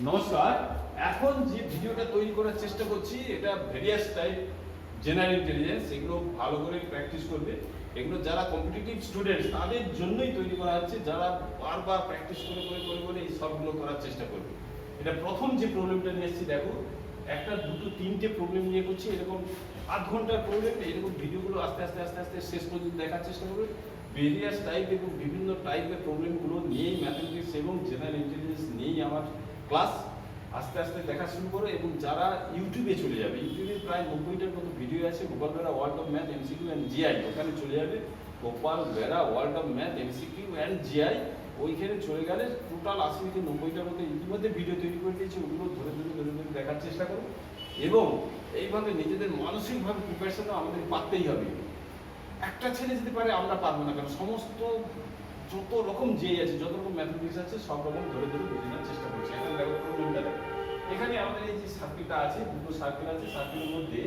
নমস্কার। এখন যে ভিডিওটা তৈরি করার চেষ্টা করছি এটা ভেরিয়াস টাইপ জেনারেল ইন্টেলিজেন্স, এগুলো ভালো করে প্র্যাকটিস করবে। এগুলো যারা কম্পিটিটিভ স্টুডেন্টস তাদের জন্যই তৈরি করা হচ্ছে, যারা বারবার প্র্যাকটিস করে করে করে করে এই সবগুলো করার চেষ্টা করবে। এটা প্রথম যে প্রবলেমটা নিয়ে এসেছি, দেখো একটা দুটো তিনটে প্রবলেম নিয়ে করছি, এরকম আধ ঘন্টার প্রবলেম। এরকম ভিডিওগুলো আস্তে আস্তে আস্তে আস্তে শেষ পর্যন্ত দেখার চেষ্টা করবে। ভেরিয়াস টাইপ এবং বিভিন্ন টাইপের প্রবলেমগুলো নিয়েই ম্যাথমেটিক্স এবং জেনারেল ইন্টেলিজেন্স নিয়েই আমার ক্লাস। আস্তে আস্তে দেখা শুরু করো এবং যারা ইউটিউবে চলে যাবে, ইউটিউবে প্রায় 90টার মতো ভিডিও আছে, Gopal Bera world of math MCQ and GI, ওখানে চলে যাবে। Gopal Bera world of math MCQ and GI, ওইখানে চলে গেলে টোটাল 80 থেকে 90টার মতো ইতিমধ্যে ভিডিও তৈরি করে দিয়েছি, ওগুলো ধরে ধরে ধরে ধরে দেখার চেষ্টা করো। এবং এইভাবে নিজেদের মানসিকভাবে প্রিপারেশনও আমাদের পারতেই হবে। একটা ছেলে যদি পারে আমরা পারবো না কেন? সমস্ত যত রকম যেই আছে, যত রকম ম্যাথমেটিক্স আছে, সব রকম ধরে ধরে বুঝে নেওয়ার চেষ্টা করছি। এখন দেখো প্রবলেমটা দেখো, এখানে আমাদের এই যে সার্কেলটা আছে, দুটো সার্কেল আছে, সার্কেলের মধ্যে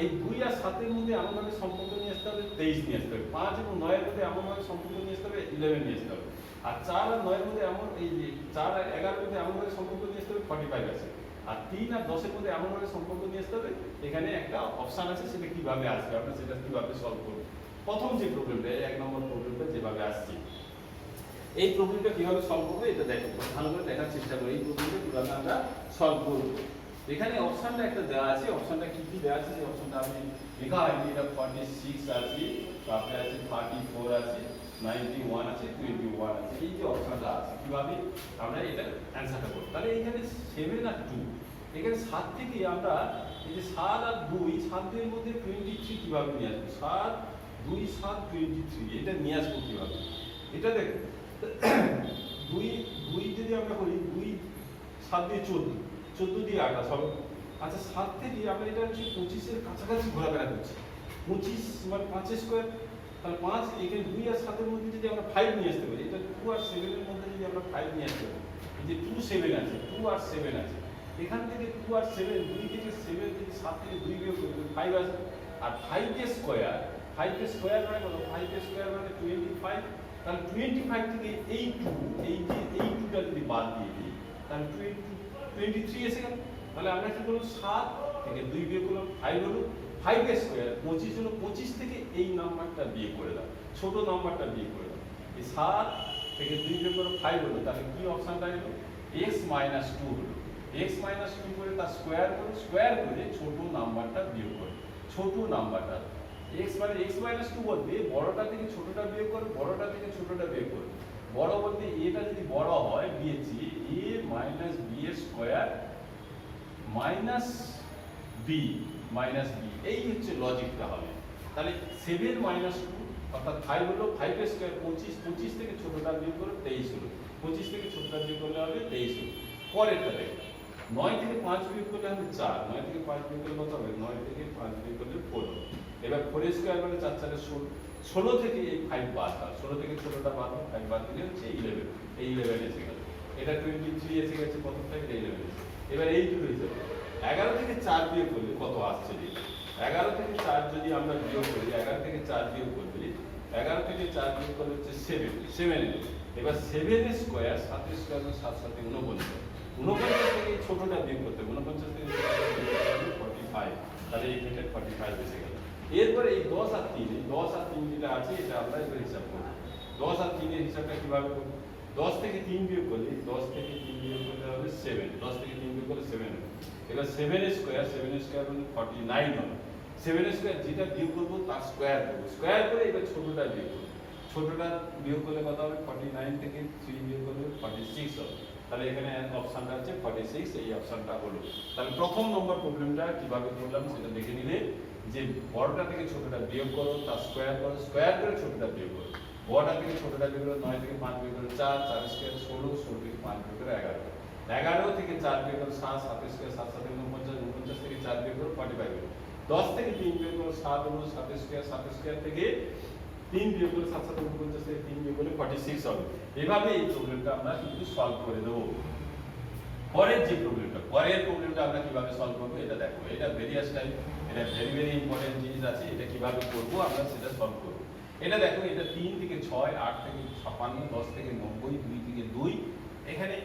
এই 2 আর 7-এর মধ্যে এমনভাবে সম্পর্ক নিয়ে আসতে হবে 23 নিয়ে আসতে হবে, 5 এবং 9-এর মধ্যে এমনভাবে সম্পর্ক নিয়ে আসতে হবে 11 নিয়ে আসতে হবে, আর 4 আর 9-এর মধ্যে এমন এই যে 4 আর 11-এর মধ্যে এমনভাবে সম্পর্ক নিয়ে আসতে হবে 45 আছে, আর 3 আর 10-এর মধ্যে এমনভাবে সম্পর্ক নিয়ে আসতে হবে। এখানে একটা অপশন আছে, সেটা কিভাবে আসবে, আমরা সেটা কিভাবে সলভ করব। প্রথম যে প্রবলেমটা, 1 নম্বর প্রবলেমটা যেভাবে আসছে, এই প্রবলেমটা কিভাবে সলভ করবো এটা দেখো, ভালো করে দেখার চেষ্টা করি। এই প্রবলেমটা কিভাবে আমরা সলভ করব। এখানে অপশনটা একটা দেওয়া আছে, অপশনটা কি কি দেওয়া আছে, সেই অপশনটা আমি লেখা হয়নি। এটা 46 আছে, তারপরে আছে 34 আছে, 91 আছে, 21 আছে। এই যে অপশনটা আছে, কিভাবে আমরা এটা অ্যান্সারটা করব। তাহলে এখানে 7 আর 2, এখানে 7 থেকে আমরা এই যে 7 আর 2, 7 এর মধ্যে 23 কিভাবে নিয়ে আসবো, 7 2 7 23, এটা নিয়ে আসবো কিভাবে। এটা দেখো, 2 যদি আমরা করি, 2 7 দিয়ে 14, 14 দিয়ে 28 হবে। আচ্ছা, 7 থেকে আমরা এটা হচ্ছে 25-এর কাছাকাছি ঘোরাফেরা করছি, 25 মানে 5 স্কোয়ার, তাহলে 5, এখানে 2 আর 7-এর মধ্যে যদি আমরা 5 নিয়ে আসতে পারি, এটা 2 আর 7-এর মধ্যে যদি আমরা 5 নিয়ে আসতে পারি, এই যে 2 7 আছে, 2 আর 7 আছে, এখান থেকে 2 আর 7, 2 থেকে 7 যদি 7 থেকে 2 বিয়োগ করি 5 আসবে। আর 5 এর স্কোয়ার, 5 এর স্কোয়ার মানে কত, 5 এর স্কোয়ার মানে 25, তাহলে 25 থেকে এই 2, এই যে এই 2টা যদি বাদ দিয়ে দিই, তাহলে 23 এসে গেল। তাহলে আমরা কি করব, 7 থেকে 2 বিয়োগ করলাম, 5 হলো। 5 এর স্কোয়ার 25 হলো, 25 থেকে এই নাম্বারটা বিয়োগ করে দাও, ছোট নাম্বারটা বিয়োগ করে দাও। এই 7 থেকে 2 বিয়োগ করে 5 হলো, তাহলে কি অপশনটা এলো, x - 2 হলো। x - 2 করে তার স্কোয়ার করে, স্কোয়ার করে ছোট নাম্বারটা বিয়োগ করে, ছোট নাম্বারটা x মানে x - 2 বলতে বড়টা থেকে ছোটটা বিয়োগ করে, বড়টা থেকে ছোটটা বিয়োগ করে। বড় বলতে এটা যদি বড় হয়, b এর চেয়ে a মাইনাস b এর square minus b minus b, এই হচ্ছে লজিকটা হবে। তাহলে 7 - 2 অর্থাৎ 5 হলো, 5 এর স্কোয়ার 25, 25 থেকে ছোটটা বিয়োগ করে 23 হলো, 25 থেকে ছোটটা বিয়োগ করলে হবে 23 হলো। পরেরটা দেখো, 9 থেকে 5 বিয়োগ করলে হবে 4, 9 থেকে 5 বিয়োগ করলে কত হবে, 9 থেকে 5 বিয়োগ করলে 4 হবে। এবার 4 এর স্কোয়ার মানে 4 4 16, 16 থেকে এই 5 বাদ দাও, 16 থেকে ছোটটা বাদ দাও, 5 বাদ দিলে হচ্ছে 11, এই 11 এসে গেল। এটা 23 এসে গেছে, কত থেকে 11 এসে। এবার এই দুটো হিসাবে 11 থেকে 4 বিয়োগ করলে কত আসছে, 11 থেকে 4 যদি আমরা বিয়োগ করি, 11 থেকে 4 বিয়োগ করলে, 11 থেকে 4 বিয়োগ করলে হচ্ছে 7, 7 এর। এবার 7 এর স্কোয়ার, 7 এর স্কোয়ার 7 7 49, 49 থেকে ছোটটা বিয়োগ করতে, 49 থেকে 45, তাহলে এই ক্ষেত্রে 45 এসে গেল। এরপরে এই 10 আর 3, এই 10 আর 3 যেটা আছে, এটা আমরা এবার হিসাব করব। 10 আর 3 এর হিসাবটা কিভাবে করব, 10 থেকে 3 বিয়োগ করলে, 10 থেকে 3 বিয়োগ করলে হবে 7, 10 থেকে 3 বিয়োগ করলে 7 হবে। এবার 7 এর স্কোয়ার, 7 এর স্কোয়ার মানে 49 হবে। 7 এর স্কোয়ার যেটা বিয়োগ করব তার স্কোয়ার করব, স্কোয়ার করে এবার ছোটটা বিয়োগ করব, ছোটটা বিয়োগ করলে কত হবে, 49 থেকে 3 বিয়োগ করলে 46 হবে। তাহলে এখানে অপশনটা আছে 46, এই অপশনটা হলো। তাহলে প্রথম নম্বর প্রবলেমটা কিভাবে করলাম সেটা দেখে নিলে, যে বড়টা থেকে ছোটটা বিয়োগ করো, তার স্কোয়ার করো, স্কোয়ার করে ছোটটা বিয়োগ করো, বড়টা থেকে ছোটটা বিয়োগ করো, 9 থেকে 5 বিয়োগ করো 4, 4 স্কোয়ার 16, 16 থেকে 5 বিয়োগ করো 11, 11 থেকে 4 বিয়োগ করো 7, 7 স্কোয়ার 7 7 49, 49 থেকে 4 বিয়োগ করো 45 হলো। 10 থেকে 3 বিয়োগ করো 7 হলো, 7 স্কোয়ার 7 স্কোয়ার থেকে 3 বিয়োগ করলে 7 7 49 থেকে 3 বিয়োগ করলে 46 হবে। এভাবে এই প্রবলেমটা আমরা কিন্তু সলভ করে দেবো। পরের যে প্রবলেমটা, পরের প্রবলেমটা আমরা কিভাবে সলভ করবো এটা দেখো, এটা ভেরিয়াস টাইপ, এটা ভেরি ভেরি ইম্পর্টেন্ট জিনিস আছে, এটা কিভাবে করবো আমরা সেটা সলভ করবো। এটা দেখো, এটা 3 থেকে 6, 8 থেকে 56, 10 থেকে 90, 2 থেকে 2, এখানে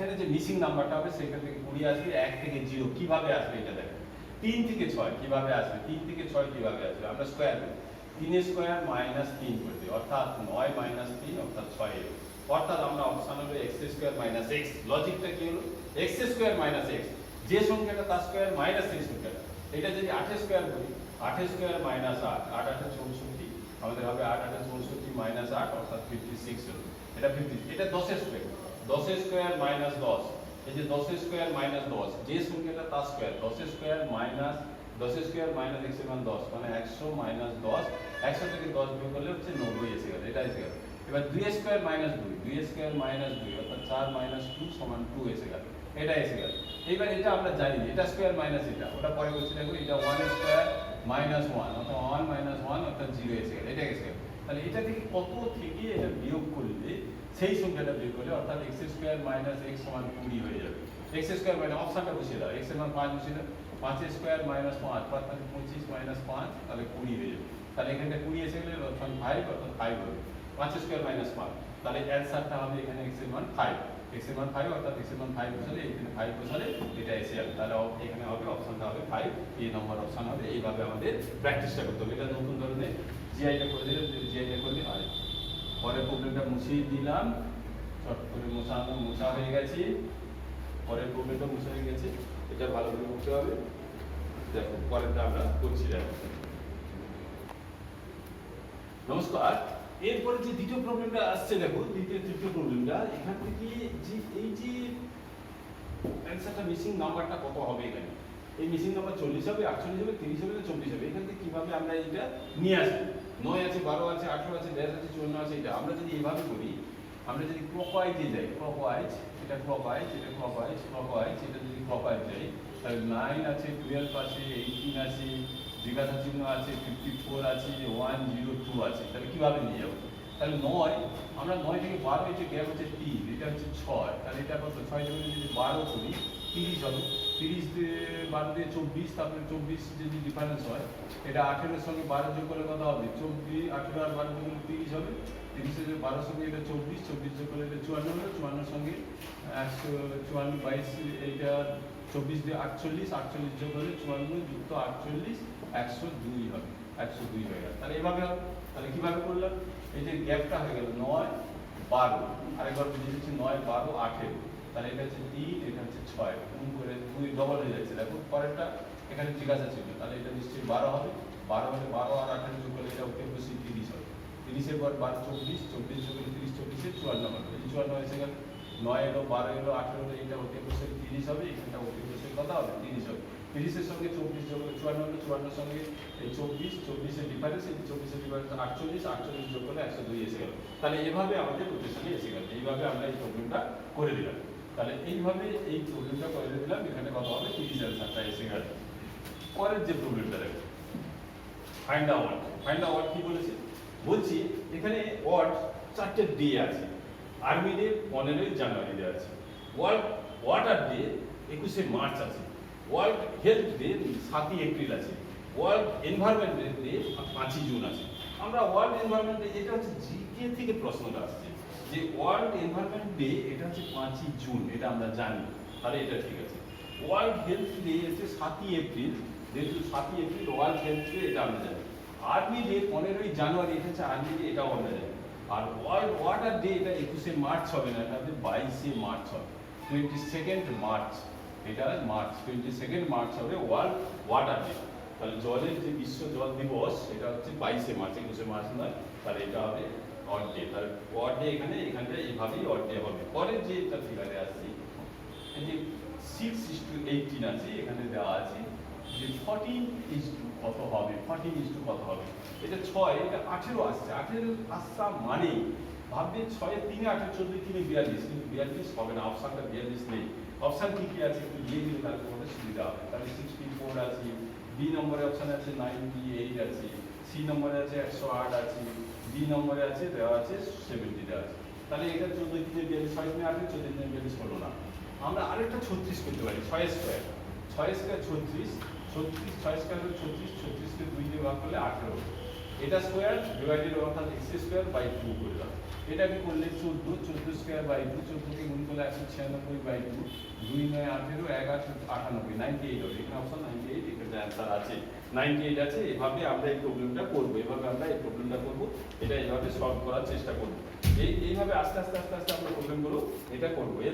এখানে যে মিসিং নাম্বারটা হবে সেখান থেকে 20 আসবে, 1 থেকে 0 কিভাবে আসবে এটা দেখেন। 3 থেকে 6 কিভাবে আসবে, 3 থেকে 6 কিভাবে আসবে, আমরা স্কয়ার করি, 3 এর স্কয়ার মাইনাস 3 করে দিই, অর্থাৎ 9 মাইনাস 3 অর্থাৎ 6 এর, অর্থাৎ আমরা অপশন হলো x স্কয়ার মাইনাস x। লজিকটা কি হলো, x স্কয়ার মাইনাস x, যে সংখ্যাটা তার স্কয়ার মাইনাস এই সংখ্যাটা। এটা যদি 8 স্কয়ার করি, 8 স্কয়ার মাইনাস 8, 8 8 64, আমাদের হবে 8 8 64 মাইনাস 8 অর্থাৎ 56 হলো। এটা 50, এটা 10 এর স্কয়ার, 10 এর স্কয়ার মাইনাস 10, এই যে 10 এর স্কয়ার মাইনাস 10, যে সংখ্যাটা তার স্কয়ার, 10 এর স্কয়ার মাইনাস 10 এর স্কয়ার মাইনাস x এর মান 10, মানে 100 মাইনাস 10, 100 থেকে 10 বিয়োগ করলে হচ্ছে 90 এসে গেল, এটা এসে গেল। এবার 2 এর স্কয়ার মাইনাস 2, 2 এর স্কয়ার মাইনাস 2 অর্থাৎ 4 মাইনাস 2 সমান 2 এসে গেল, এটা এসে গেল। এবার এটা আমরা জানি এটা স্কয়ার মাইনাস এটা, ওটা পরে করছি, দেখো এটা 1 এর স্কয়ার মাইনাস 1 অর্থাৎ 1 মাইনাস 1 অর্থাৎ 0 এসে গেল, এটা এসে গেল। তাহলে এটা থেকে কত থেকে এটা বিয়োগ করলে সেই সংখ্যাটা বিয়োগ করলে অর্থাৎ x স্কয়ার মাইনাস x সমান 20 হয়ে যাবে। x স্কয়ার মানে অপশনটা বসিয়ে দাও, x এর মান 5 বসিয়ে দাও, 5 এর স্কয়ার মাইনাস 5 অর্থাৎ 25 মাইনাস 5 তাহলে 20 হয়ে যাবে। তাহলে এখানটা 20 এসে গেলে অপশন 5 অর্থাৎ 5 হবে, 5 স্কয়ার মাইনাস 5, তাহলে অ্যানসারটা হবে এখানে x এর মান 5, x এর মান 5 অর্থাৎ x এর মান 5 বসালে এখানে 5 বসালে এটা এসে যাবে। তাহলে এখানে হবে অপশনটা হবে 5, এই নম্বর অপশন হবে। এইভাবে আমাদের প্র্যাকটিসটা করতে হবে। এটা নতুন ধরনের জিআইটা করে দিলে, জিআইটা করলে হয়। পরের প্রবলেমটা মুছিয়ে দিলাম, চট করে মোছা হয়ে গেছে, পরের প্রবলেমটা মুছা হয়ে গেছে, এটা ভালো করে করতে হবে। দেখো পরেরটা আমরা করছি, দেখো। নমস্কার, এরপরে যে দ্বিতীয় প্রবলেমটা আসছে, দেখো তৃতীয় প্রবলেমটা, এখান থেকে যে এই যে অ্যানসারটা মিসিং নাম্বারটা কত হবে, এখানে এই মিসিং নাম্বার 40 হবে, 48 হবে, 30 হবে না 24 হবে, এখান থেকে কিভাবে আমরা এটা নিয়ে আসবো। 9 আছে, 12 আছে, 18 আছে, 10 আছে, 54 আছে, এটা আমরা যদি এইভাবে করি, আমরা যদি ক্লকওয়াইজে যাই, ক্লকওয়াইজ, এটা ক্লকওয়াইজ, এটা ক্লকওয়াইজ, ক্লকওয়াইজ, এটা যদি ক্লকওয়াইজ যাই, তাহলে 9 আছে, 12 আছে, 18 আছে, জিজ্ঞাসা চিহ্ন আছে, 54 আছে, 102 আছে, তাহলে কিভাবে নিয়ে যাবো। তাহলে 9, আমরা 9 থেকে 12, এটা গ্যাপ হচ্ছে 3, এটা হচ্ছে 6, তাহলে এটা কত, 6 থেকে যদি 12 করি 30 হবে, 30 দিয়ে 12 দিয়ে 24, তারপরে 24 যদি ডিফারেন্স হয়, এটা 18 এর সঙ্গে 12 যোগ করলে কত হবে, 24, 18 আর 12 যোগ করলে 30 হবে, 30 এর 12 সঙ্গে এটা 24, 24 যোগ করলে এটা 54 হবে, 54 সঙ্গে 154, 22, এইটা 24 দিয়ে 48, 48 যোগ করলে 54 যুক্ত 48, 102 হবে, 102 হয়ে গেল। তাহলে এভাবে হবে। তাহলে কিভাবে করলাম, এই যে গ্যাপটা হয়ে গেল 9 12, আরেকবার বুঝিয়ে দিচ্ছি, 9 12 18, তাহলে এটা হচ্ছে 3, এটা হচ্ছে 6, গুণ করে 2 ডবল হয়ে যাচ্ছে। দেখো পরেরটা এখানে জিজ্ঞাসা ছিল, তাহলে এটা নিশ্চয়ই 12 হবে, 12 হলে 12 আর 18 যোগ করলে এটা অতি বেশি 30 হবে, 30 এর পর 12 24, 24 যোগ করলে 30, 24 এর 54 হবে, এই 54 এসে গেল। 9 এলো, 12 এলো, 18 হলো, এটা অতি বেশি 30 হবে, এখানটা অতি বেশি কত হবে, 30 হবে। 30 এর সঙ্গে 24 যোগ করলে 54 হলো, 54 এর সঙ্গে এই 24, 24 এর ডিফারেন্স, এই 24 এর ডিফারেন্স 48, 48 যোগ করলে 102 এসে গেল। তাহলে এভাবে আমাদের কোটেশনে এসে গেল, এইভাবে আমরা এই প্রবলেমটা করে দিলাম। তাহলে এইভাবে এই প্রবলেমটা করে দিলাম, এখানে কত হবে, 30 অ্যানসারটা এসে গেল। পরের যে প্রবলেমটা দেখো, find the word. Find the word কি বলেছে, বলছি এখানে ওয়ার্ড 4টে ডে আছে। আর্মি ডে 15 জানুয়ারি দেওয়া আছে, ওয়ার্ল্ড ওয়াটার ডে 21 মার্চ আছে, ওয়ার্ল্ড হেলথ ডে 7 এপ্রিল আছে, ওয়ার্ল্ড এনভায়রনমেন্ট ডে 5 জুন আছে। আমরা ওয়ার্ল্ড এনভায়রনমেন্ট ডে, এটা হচ্ছে জিকে থেকে প্রশ্নটা আসছে, যে ওয়ার্ল্ড এনভায়রনমেন্ট ডে এটা হচ্ছে 5 জুন, এটা আমরা জানি, তাহলে এটা ঠিক আছে। ওয়ার্ল্ড হেলথ ডে হচ্ছে 7 এপ্রিল, যেহেতু 7 এপ্রিল ওয়ার্ল্ড হেলথ ডে, এটা আমরা জানি। আর্মি ডে 15 জানুয়ারি, এটা হচ্ছে আর্মি ডে, এটাও আমরা জানি। আর ওয়ার্ল্ড ওয়াটার ডে এটা 21 মার্চ হবে না, এটা হবে 22 মার্চ হবে, 22 মার্চ, এটা মার্চ, 22 মার্চ হবে ওয়ার্ল্ড ওয়াটার ডে। তাহলে জলের যে বিশ্ব জল দিবস, এটা হচ্ছে 22 মার্চ, 21 মার্চ নয়, তাহলে এটা হবে অড ডে। তাহলে অড ডে এখানটা এইভাবেই অড ডে হবে। পরের যে এটা ফিগারে আসছি, এই যে 6:18 আছে, এখানে দেওয়া আছে যে 14 কত হবে, 14 কত হবে, এটা 6, এটা 18 আসছে, 18 আসা মানে ভাববে 6 এর 3 18 14 3 42, কিন্তু 42 হবে না, অপশনটা 42 নেই। অপশন কি আছে একটু দিয়ে দিলে তাহলে তোমাদের সুবিধা হবে। তাহলে 64 আছে, বি নম্বরে অপশনে আছে 98 আছে, সি নম্বরে আছে 108 আছে, ডি নম্বরে আছে দেওয়া আছে 70 দেওয়া আছে। তাহলে এটা 14 3 42, 6 3 18, 14 3 42 হলো না। আমরা আরেকটা 36 করতে পারি, 6 স্কয়ার, 6 স্কয়ার 36, 36 6 স্কয়ার হলো 36, 36 কে 2 দিয়ে ভাগ করলে 18, এটা স্কোয়ার ডিভাইডেড অর্থাৎ এক্স স্কোয়ার বাই 2 করলাম। এটাকে করলে 14, 14 স্কোয়ার বাই 2, 14 কে গুণ করলে 196 বাই 2, 2 9 18, 1 8 98, 98 হবে। এখানে অপশন 98, এখানে অ্যান্সার আছে 98 আছে। এভাবে আমরা এই প্রবলেমটা করব, এভাবে আমরা এই প্রবলেমটা করব, এটা এইভাবে সলভ করার চেষ্টা করব। এইভাবে আস্তে আস্তে আমরা প্রবলেমগুলো এটা করব। এর